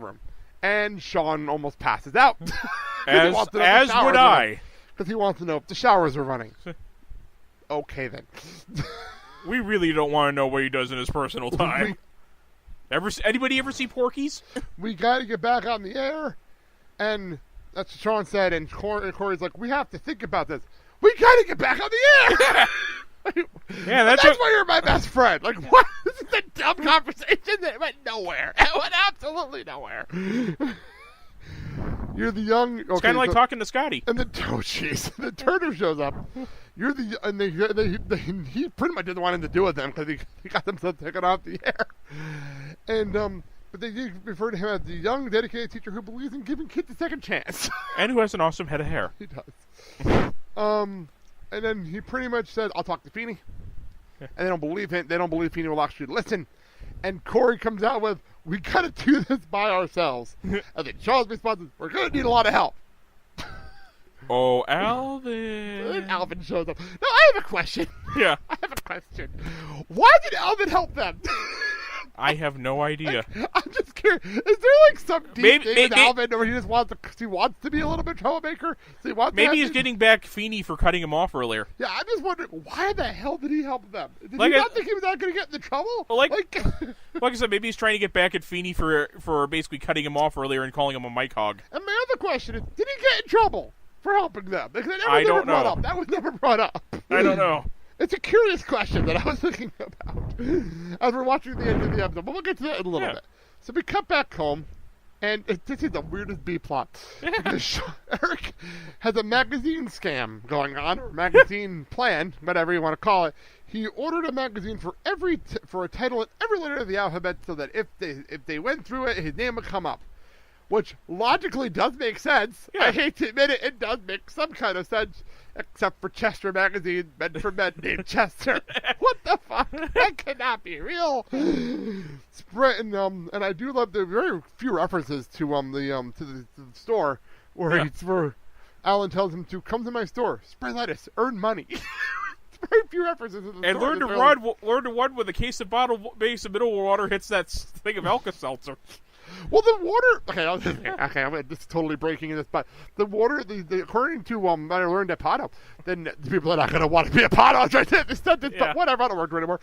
room. And Shawn almost passes out. As would I. Because he wants to know if the showers are running. Okay, then. We really don't want to know what he does in his personal time. Anybody ever see Porky's? We got to get back on the air. And that's what Shawn said. And Corey's like, we have to think about this. We got to get back on the air. Yeah, that's why you're my best friend. Like, what? This is a dumb conversation that went nowhere. It went absolutely nowhere. You're the young. Okay, it's kind of like talking to Scotty. And the the Turner shows up. You're the and he pretty much didn't want him to do with them because he got themselves taken off the air. And but they did refer to him as the young, dedicated teacher who believes in giving kids a second chance. And who has an awesome head of hair. He does. And then he pretty much said, "I'll talk to Feeny." And they don't believe him. They don't believe Feeny will actually listen. And Corey comes out with, "We gotta do this by ourselves." And then Shawn's response is, "We're gonna need a lot of help." Oh, Alvin. And Alvin shows up. Now, I have a question. Yeah. I have a question. Why did Alvin help them? I have no idea. I'm just curious. Is there like some deep thing in Alvin where he just wants to be a little bit troublemaker? So he wants maybe he's getting back Feeny for cutting him off earlier. Yeah, I'm just wondering, why the hell did he help them? Did he not think he was not going to get into trouble? Like I said, maybe he's trying to get back at Feeny for basically cutting him off earlier and calling him a mic hog. And my other question is, did he get in trouble for helping them? Because I don't know. That was never brought up. I don't know. It's a curious question that I was thinking about as we're watching the end of the episode. But we'll get to that in a little bit. So we cut back home, and this is the weirdest B-plot. Because Eric has a magazine scam going on, or magazine plan, whatever you want to call it. He ordered a magazine for for a title in every letter of the alphabet so that if they went through it, his name would come up. Which logically does make sense. Yeah. I hate to admit it, it does make some kind of sense. Except for Chester Magazine, meant for men named Chester. What the fuck? That cannot be real. And I do love the very few references to the store where Alan tells him to come to my store, spray lettuce, earn money. Very few references to the store. And learn to run with a case of base of mineral water hits that thing of Alka-Seltzer. Well, the water. Okay, this is totally breaking in this, but the water. According to what I learned at Pato, then the people are not going to want to be a Pato. Whatever, I don't work anymore,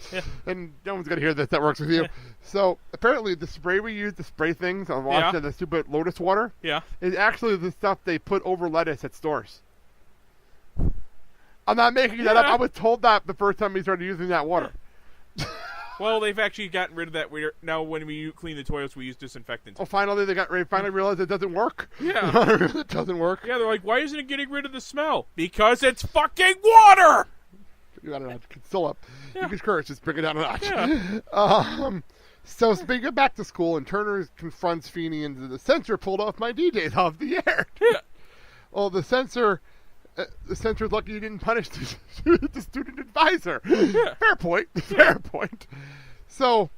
and no one's going to hear this that works with you. So apparently, the spray we use to spray things on the stupid Lotus water, is actually the stuff they put over lettuce at stores. I'm not making that up. I was told that the first time we started using that water. Well, they've actually gotten rid of that. Now, when we clean the toilets, we use disinfectant. Oh, finally realized it doesn't work? Yeah. It doesn't work? Yeah, they're like, why isn't it getting rid of the smell? Because it's fucking water! You got a notch. It's still up. You can curse, just bring it down a notch. Yeah. So we get back to school, and Turner confronts Feeny, and the censor pulled off my DJs off the air. Yeah. Well, the censor's lucky he didn't punish the student advisor. Yeah. Fair point. Fair point. So,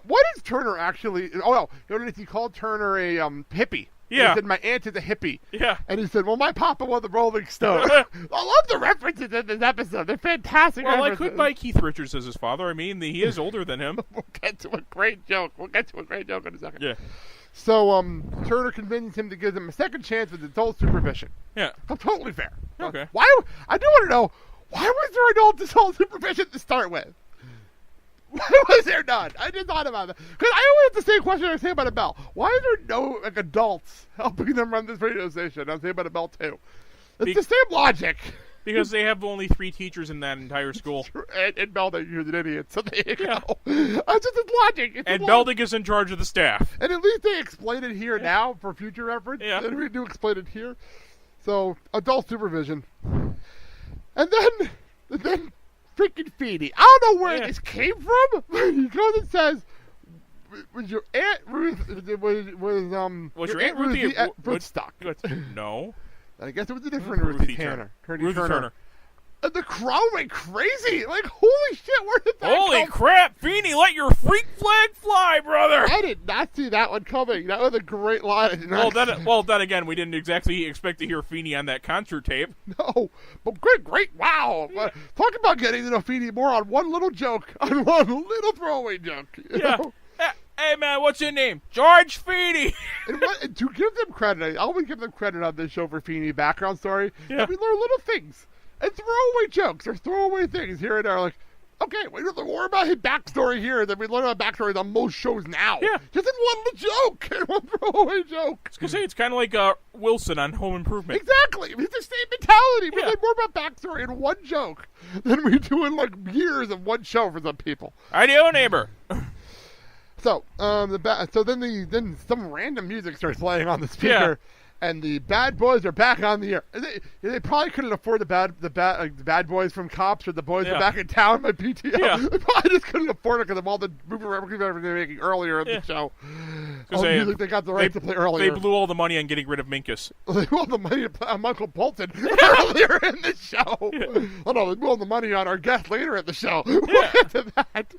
what is Turner actually? Oh no, he called Turner a hippie. Yeah. He said my aunt is a hippie. Yeah. And he said, well, my papa was a Rolling Stone. I love the references in this episode. They're fantastic. Well, I could buy Keith Richards as his father. I mean, he is older than him. We'll get to a great joke. in a second. Yeah. So, Turner convinces him to give them a second chance with adult supervision. Yeah. Totally fair. Okay. I do want to know, why was there adult supervision to start with? Why was there none? I just thought about that. Because I always have the same question I say about a bell. Why is there no adults helping them run this radio station? I say about a bell too. It's the same logic. Because they have only 3 teachers in that entire school. And Belding, you're an idiot, so there you go. It's just logic. And Belding is in charge of the staff. And at least they explain it here now for future reference. Yeah. And we do explain it here. So, adult supervision. And then freaking Feeny. I don't know where this came from. He goes and says, was your Aunt Ruth, was your Aunt Ruthie Woodstock? No. I guess it was a different Ruthie Tanner. Ruthie Turner. And the crowd went crazy. Like, holy shit, where did that come? Holy crap, Feeny, let your freak flag fly, brother! I did not see that one coming. That was a great line. Well, then again, we didn't exactly expect to hear Feeny on that concert tape. No, but great, wow. Yeah. Talk about getting to know Feeny more on one little joke, on one little throwaway joke. You know? Hey, man, what's your name? George Feeny. And to give them credit, I always give them credit on this show for Feeny background story. Yeah. And we learn little things and throwaway jokes or throwaway things here and there. Like, okay, we learn more about his backstory here than we learn about backstory on most shows now. Yeah. Just in one little joke, and one throwaway joke. I was gonna say it's kind of like Wilson on Home Improvement. Exactly. It's the same mentality. We Yeah. learn more about backstory in one joke than we do in like years of one show for some people. Ideal neighbor. So, then some random music starts playing on the speaker, and the bad boys are back on the air. They probably couldn't afford the bad boys from Cops or the boys from back in town by PTO. Yeah. They probably just couldn't afford it because of all the movie references they were making earlier in the show. All the music they got the right to play earlier. They blew all the money on getting rid of Minkus. They blew all the money on Michael Bolton earlier in the show. Yeah. Oh no, they blew all the money on our guest later in the show. We'll get to that.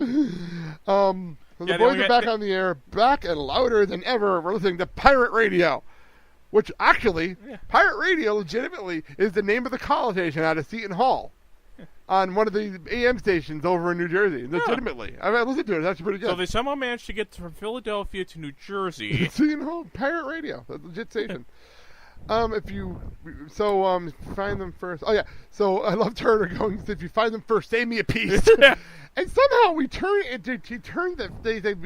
So the boys are back on the air, back and louder than ever. We're listening to Pirate Radio, which actually, Pirate Radio legitimately is the name of the college station out of Seton Hall on one of the AM stations over in New Jersey. Legitimately. I listened to it. It's actually pretty good. So they somehow managed to get from Philadelphia to New Jersey. Seton Hall, Pirate Radio, a legit station. If you find them first. Oh, yeah. So I love Turner going, if you find them first, save me a piece. And somehow we we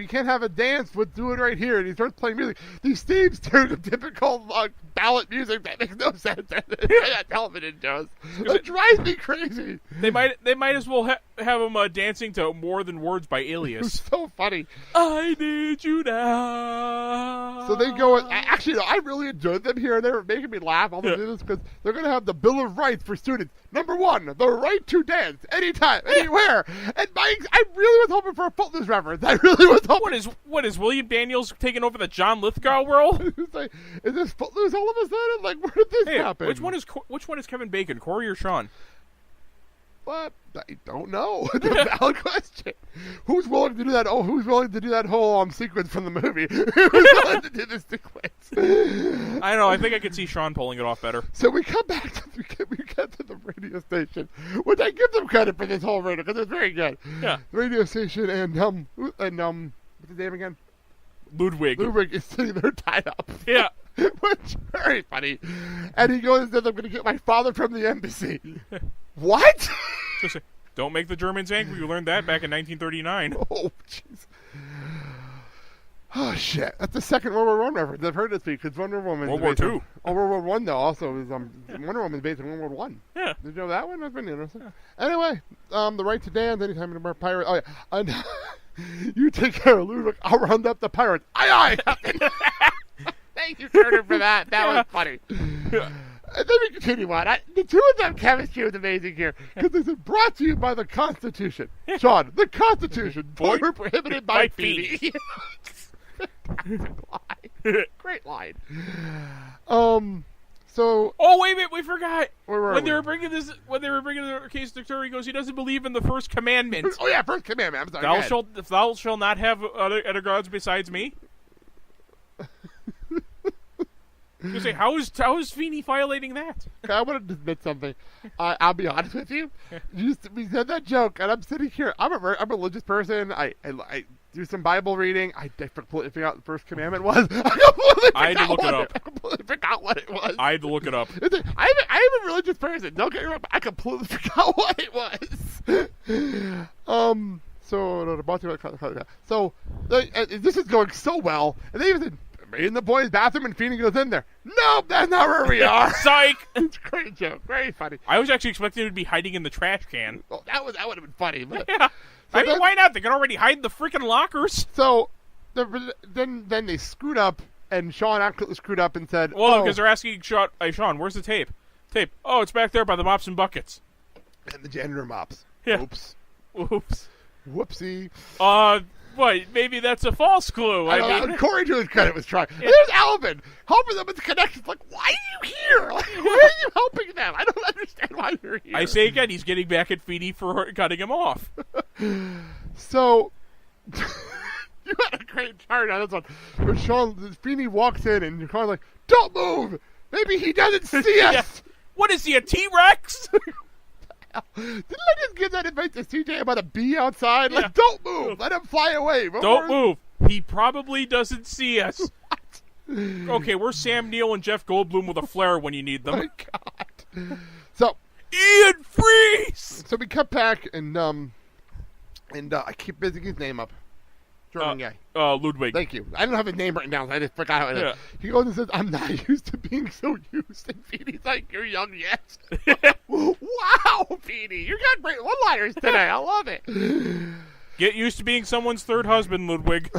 can't have a dance, we'll do it right here. And he starts playing music. These themes turn to typical ballad music that makes no sense that television shows. It drives me crazy. They might as well have him dancing to More Than Words by Alias. It's so funny. I need you now. So they go, actually, no, I really enjoyed them here and they were making me laugh all the time because they're going to have the Bill of Rights for students. Number 1, the right to dance anytime, anywhere. And I really was hoping for a Footloose reference. I really was hoping. What is William Daniels taking over the John Lithgow world? It's like, is this Footloose all of a sudden? Like, where did this happen? Which one is Kevin Bacon, Corey or Shawn? What? I don't know. It's a valid question. Who's willing to do that? Oh, who's willing to do that whole sequence from the movie? Who's willing to do this sequence? I don't know. I think I could see Shawn pulling it off better. So we come back to we get to the radio station, which I give them credit for this whole radio because it's very good. Yeah. The radio station and what's his name again? Ludwig. Ludwig is sitting there tied up. Yeah. Which very funny. And he goes and says, "I'm going to get my father from the embassy." What? Don't make the Germans angry. We learned that back in 1939. Oh, jeez. Oh, shit. That's the second World War I reference I've heard this week, because Wonder Woman... World War II. World War I, though, also is... Wonder Woman is based on World War I. Yeah. Did you know that one? That's pretty interesting. Yeah. Anyway, the right to dance anytime in a pirate... Oh, yeah. And you take care of Ludwig. I'll round up the pirates. Aye, aye. Thank you, Turner, for that. That was funny. And then we continue on. The two of them chemistry was amazing here because this is brought to you by the Constitution. Shawn, the Constitution. Boy, we're prohibited by Feeny. Great line. So. Oh wait, we forgot. When they were bringing the case to Turner, he goes, he doesn't believe in the first commandment. Oh yeah, first commandment. I'm sorry. Thou shalt not have other gods besides me. You say, how is Feeny violating that? I want to admit something. I'll be honest with you. We said that joke, and I'm sitting here. I'm a religious person. I do some Bible reading. I completely forgot what the first commandment was. I had to look it up. I completely forgot what it was. I had to look it up. I am a religious person. Don't get me wrong. I completely forgot what it was. So this is going so well, and they even said, in the boys' bathroom, and Feeny goes in there. Nope, that's not where we are. Psych! It's a great joke. Very funny. I was actually expecting him to be hiding in the trash can. Well, that would have been funny. But, yeah. So why not? They could already hide in the freaking lockers. So, then they screwed up, and Shawn actually screwed up and said, well, because they're asking Shawn, hey, Shawn, where's the tape? Tape. Oh, it's back there by the mops and buckets. And the janitor mops. Yeah. Oops. Whoopsie. What? Maybe that's a false clue. I mean, Corey to his credit was trying. Yeah. There's Alvin helping them with the connections. Like, why are you here? Like, why are you helping them? I don't understand why you're here. I say again, he's getting back at Feeny for cutting him off. So, you had a great chart on this one. Where Feeny walks in and you're kind of like, don't move. Maybe he doesn't see us. Yeah. What is he, a T-Rex? Didn't I just give that advice to CJ about a bee outside? Like, don't move. Let him fly away. Don't move. He probably doesn't see us. Okay, we're Sam Neill and Jeff Goldblum with a flare when you need them. Oh my God. So Ian Freeze. So we cut back and I keep busy his name up. German guy. Ludwig. Thank you. I don't have his name written down, so I just forgot how it is. He goes and says, "I'm not used to being so used." And Feeny's like, "You're young yet." Wow, Feeny, you got great one-liners today. I love it. Get used to being someone's third husband, Ludwig.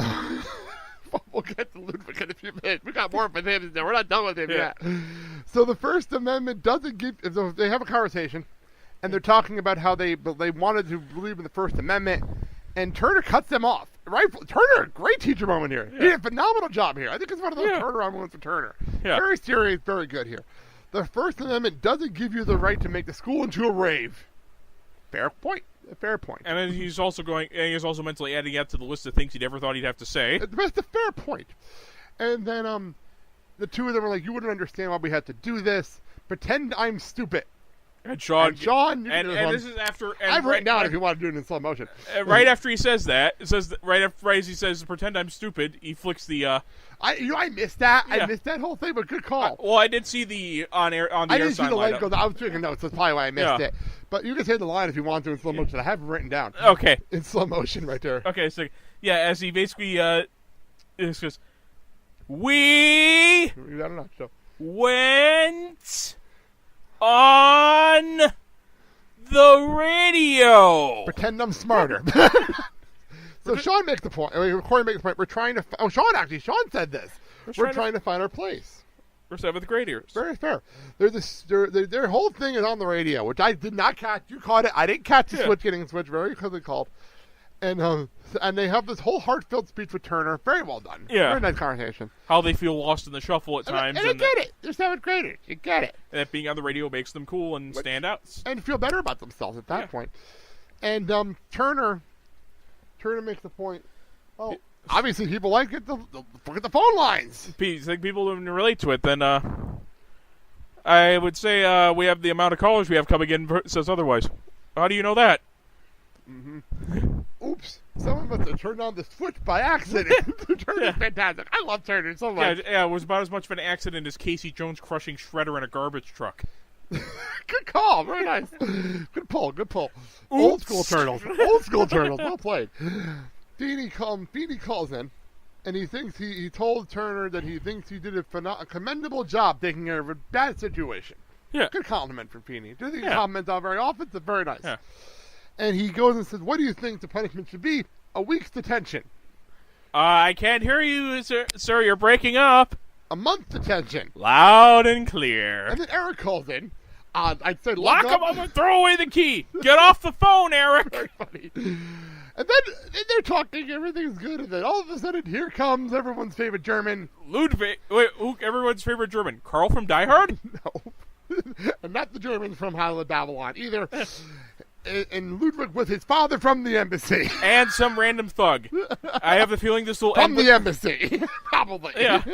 We'll get to Ludwig in a few minutes. We got more with him. We're not done with him yet. So the First Amendment doesn't give. So they have a conversation, and they're talking about how they wanted to believe in the First Amendment, and Turner cuts them off. Right, Turner, great teacher moment here. He did a phenomenal job here. I think it's one of those turnaround moments for Turner. Very serious, very good here. The First Amendment doesn't give you the right to make the school into a rave. Fair point. A fair point. And then he's also mentally adding that to the list of things he never thought he'd have to say. That's a fair point. And then the two of them are like, "You wouldn't understand why we had to do this. Pretend I'm stupid." And Shawn, and this is after. And I've written down if you want to do it in slow motion. Right after he says that, right as he says, "Pretend I'm stupid," he flicks the. I missed that. Yeah. I missed that whole thing, but good call. Well, I did see the on air. I didn't see the light go. I was taking notes. That's probably why I missed it. But you can say the line if you want to in slow motion. I have it written down. Okay. In slow motion, right there. Okay, so as he basically says, "We went on the radio." Pretend I'm smarter. So Shawn makes the point. Corey makes the point. We're trying to. Shawn said this. We're trying to find our place. We're seventh graders. Very fair. Their whole thing is on the radio, which I did not catch. You caught it. I didn't catch the switch getting switched. Very clearly called. And they have this whole heartfelt speech with Turner. Very well done. Yeah. Very nice conversation. How they feel lost in the shuffle at times. And I get it. They're seventh graders. You get it. And that being on the radio makes them cool and stand out. And feel better about themselves at that point. And Turner makes the point. Oh, obviously people like it. Forget the phone lines. Think people don't relate to it. Then I would say we have the amount of callers we have coming in says otherwise. How do you know that? Mm-hmm. Oops. Someone must have turned on the switch by accident. Turner's fantastic. I love Turner so much. Yeah, it was about as much of an accident as Casey Jones crushing Shredder in a garbage truck. Good call. Very nice. Good pull. Oops. Old school Turtles. Well played. Feeny calls in, and he thinks he told Turner that he thinks he did a commendable job taking care of a bad situation. Yeah. Good compliment from Feeny. Doesn't he comment on very often? It's very nice. Yeah. And he goes and says, "What do you think the punishment should be? A week's detention." I can't hear you, sir. You're breaking up. A month's detention. Loud and clear. And then Eric calls in. I'd say lock him up and throw away the key. Get off the phone, Eric. Very funny. And then they're talking, everything's good, and then all of a sudden, here comes everyone's favorite German. Ludwig. Wait, everyone's favorite German? Carl from Die Hard? No. And not the Germans from Hollywood Babylon either. And Ludwig with his father from the embassy. And some random thug. I have the feeling this will end. From the embassy. Probably. Yeah.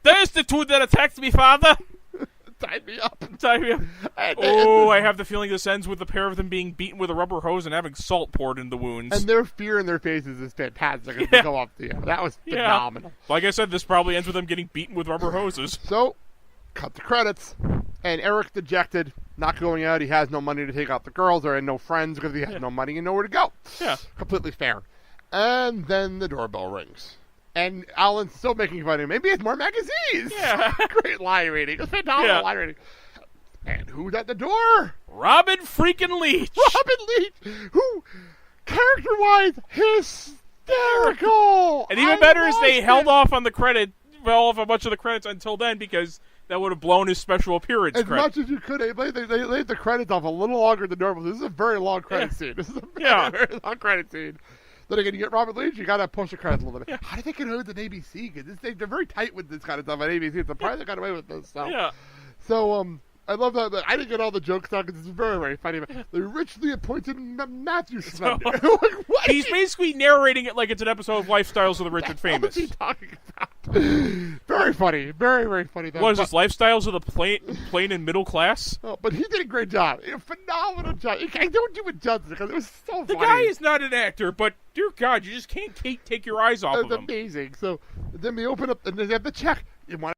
There's the two that attacked me, father. Tied me up. I have the feeling this ends with the pair of them being beaten with a rubber hose and having salt poured into the wounds. And their fear in their faces is fantastic as they go up the air. That was phenomenal. Like I said, this probably ends with them getting beaten with rubber hoses. So, cut the credits. And Eric, dejected, not going out. He has no money to take out the girls or no friends because he has no money and nowhere to go. Yeah. Completely fair. And then the doorbell rings. And Alan's still making fun of him. Maybe he has more magazines. Yeah. Great line reading. It's phenomenal line reading. And who's at the door? Robin freaking Leach. Robin Leach, who, character-wise, hysterical. And even better is they held off on the credit, a bunch of the credits until then because that would have blown his special appearance credit. Much as you could, they laid the credits off a little longer than normal. This is a very long credit scene. This is a very long credit scene. Then again, you get Robert Leach, you got to push the credits a little bit. How did they get away with an ABC? Because they're very tight with this kind of stuff on ABC. It's surprised they got away with this stuff. Yeah. So, I love that. I didn't get all the jokes down because it's very, very funny. The richly appointed Matthew Smith. Like, what? He's basically narrating it like it's an episode of Lifestyles of the Rich and Famous. What is he talking about? Very funny. Very, very funny. What is this, Lifestyles of the plain and middle class? Oh, but he did a great job. A phenomenal job. I don't do it justice because it was so funny. The guy is not an actor, but dear God, you just can't take your eyes off of him. It's amazing. So then we open up and they have the check. You want